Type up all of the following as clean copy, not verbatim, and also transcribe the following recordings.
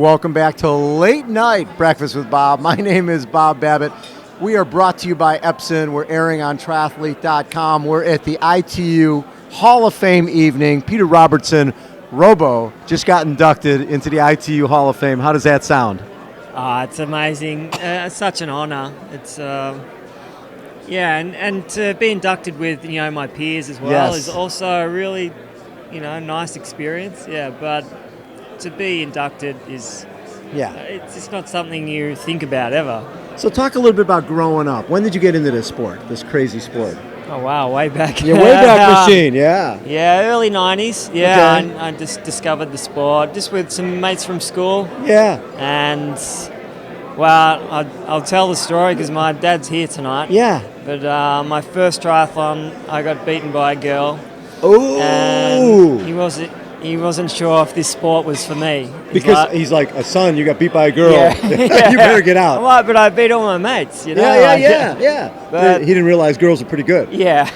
Welcome back to Late Night Breakfast with Bob. My name is Bob Babbitt. We are brought to you by Epson. We're airing on triathlete.com. We're at the ITU Hall of Fame evening. Peter Robertson, Robo, just got inducted into the ITU Hall of Fame. How does that sound? It's amazing. It's such an honor. It's and to be inducted with my peers as well is also a really nice experience. Yeah, but to be inducted is it's just not something you think about ever. So talk a little bit about growing up. When did you get into this sport, this crazy sport? Oh wow, way back. Yeah, way back machine. Yeah. Yeah, early '90s. Yeah, okay. I just discovered the sport just with some mates from school. Yeah. And well, I'll tell the story because my dad's here tonight. Yeah. But my first triathlon, I got beaten by a girl. Oh. And he wasn't sure if this sport was for me. He's like, a son, you got beat by a girl. Yeah. You better get out. Well, but I beat all my mates, Yeah. But he didn't realize girls are pretty good. Yeah.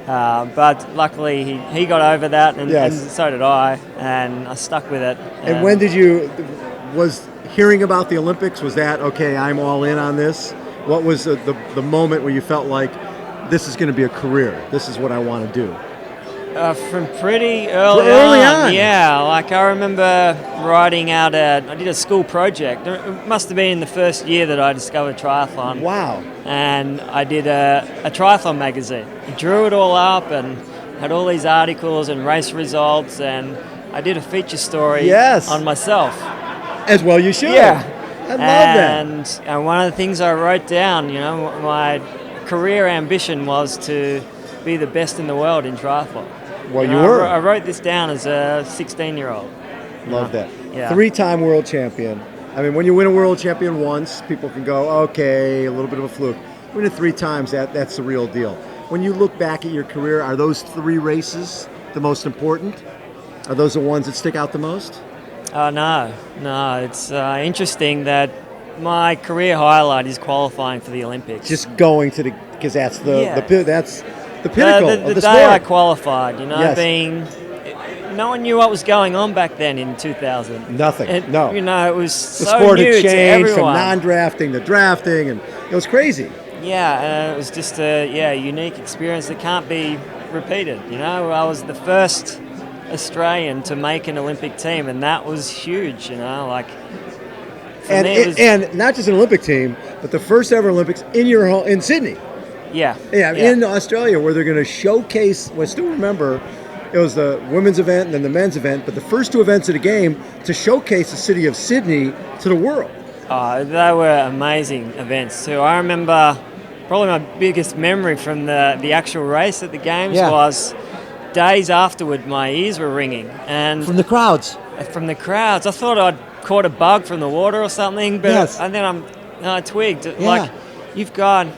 But luckily he got over that, and so did I, and I stuck with it. And when was hearing about the Olympics, was that, okay, I'm all in on this? What was the moment where you felt like this is going to be a career? This is what I want to do? From pretty early on. Yeah, like I remember writing out I did a school project. It must have been in the first year that I discovered triathlon. Wow. And I did a triathlon magazine. I drew it all up and had all these articles and race results, and I did a feature story on myself. As well you should. Yeah. I love that. And one of the things I wrote down, my career ambition was to be the best in the world in triathlon. Well, you were. I wrote this down as a 16-year-old. Love that. Yeah. 3-time world champion. I mean, when you win a world champion once, people can go, okay, a little bit of a fluke. Win it 3 times, that's the real deal. When you look back at your career, are those 3 races the most important? Are those the ones that stick out the most? No. It's interesting that my career highlight is qualifying for the Olympics. Just going to because that's the pinnacle of the day sport. I qualified, no one knew what was going on back then in 2000. Nothing. It was the so sport new had changed to everyone. From non-drafting to drafting, and it was crazy. Yeah, it was just a unique experience that can't be repeated. I was the first Australian to make an Olympic team, and that was huge. And not just an Olympic team, but the first ever Olympics in Sydney. Yeah, in Australia, where they're going to showcase. I still remember, it was the women's event and then the men's event, but the first 2 events of the game to showcase the city of Sydney to the world. They were amazing events too. I remember probably my biggest memory from the actual race at the games was days afterward. My ears were ringing, and from the crowds. I thought I'd caught a bug from the water or something, but and then I twigged. Like, you've got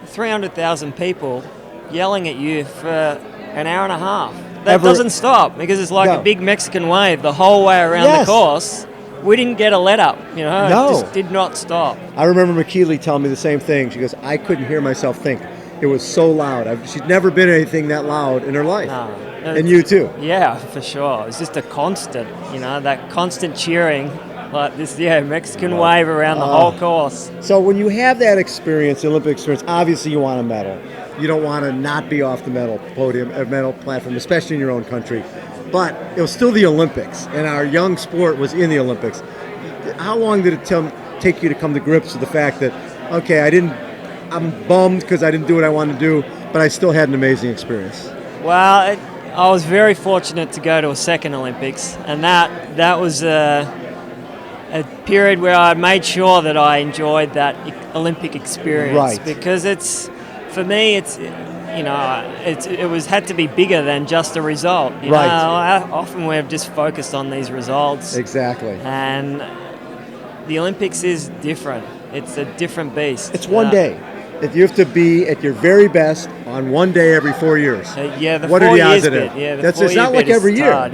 300,000 people yelling at you for an hour and a half. That doesn't stop, because it's like a big Mexican wave the whole way around the course. We didn't get a let up, It just did not stop. I remember McKeely telling me the same thing. She goes, I couldn't hear myself think. It was so loud. She'd never been anything that loud in her life. No. And you too. Yeah, for sure. It's just a constant, that constant cheering, like this, Mexican wave around the whole course. So when you have that experience, the Olympic experience, obviously you want a medal. You don't want to not be off the medal platform, especially in your own country. But it was still the Olympics, and our young sport was in the Olympics. How long did it take you to come to grips with the fact that, okay, I'm bummed because I didn't do what I wanted to do, but I still had an amazing experience? Well, I was very fortunate to go to a second Olympics, and that was a period where I made sure that I enjoyed that Olympic experience. Right. Because for me, it had to be bigger than just a result. Often we're just focused on these results. Exactly. And the Olympics is different. It's a different beast. It's one day. If you have to be at your very best on one day every 4 years. What are the odds of it? It's not like every year. Hard,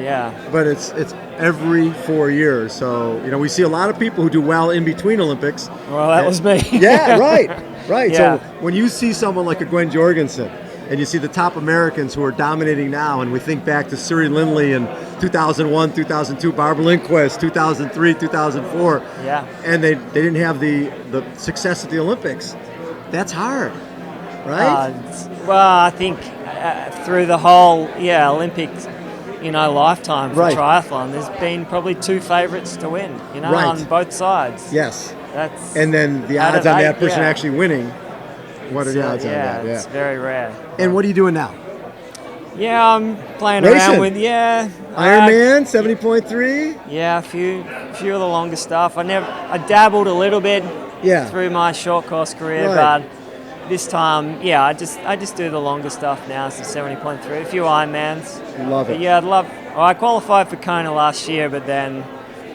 but it's every 4 years. So we see a lot of people who do well in between Olympics. Well, that was me. Yeah, right. Yeah. So when you see someone like a Gwen Jorgensen, and you see the top Americans who are dominating now, and we think back to Siri Lindley in 2001, 2002, Barbara Lindquist, 2003, 2004. Yeah. And they didn't have the success at the Olympics. That's hard, right? Well, I think through the whole Olympics, lifetime for triathlon, there's been probably 2 favorites to win, on both sides. Yes. That's and then the odds on that person actually winning. What are the odds on that? Yeah, it's very rare. And what are you doing now? Yeah, I'm playing around with Ironman 70.3. Yeah, a few of the longer stuff. I dabbled a little bit through my short course career, but this time, I just do the longer stuff now. So 70.3, a few Ironmans. Love it. But yeah, I qualified for Kona last year, but then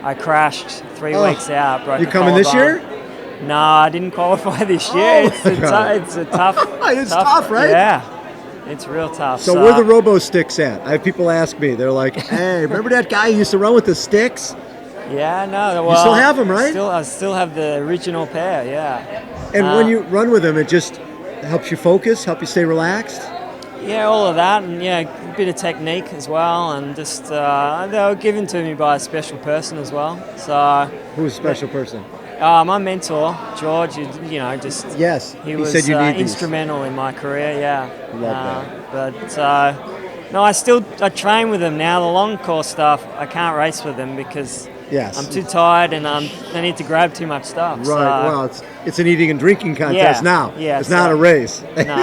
I crashed 3 weeks out. Broke you the coming this year? No, I didn't qualify this year. It's a tough. It's tough, right? Yeah, it's real tough. So where are the robo sticks at? I have people ask me. They're like, "Hey, remember that guy who used to run with the sticks?" Yeah, no. Well, you still have them, right? I still have the original pair. Yeah. And when you run with them, it just helps you focus, help you stay relaxed. Yeah, all of that, and a bit of technique as well, and just they were given to me by a special person as well. So who's a special person? My mentor, George. He was said you need instrumental in my career. Yeah, love that. But no, I train with them now. The long course stuff, I can't race with them because I'm too tired and I need to grab too much stuff. Right. So, well, it's an eating and drinking contest now. Yeah, it's not a race. No,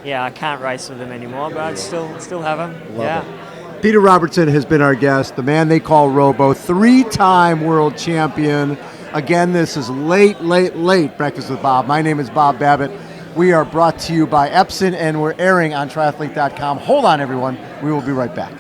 I can't race with them anymore, but I still have them. Love it. Peter Robertson has been our guest, the man they call Robo, 3-time world champion. Again, this is late Breakfast with Bob. My name is Bob Babbitt. We are brought to you by Epson, and we're airing on triathlete.com. Hold on, everyone. We will be right back.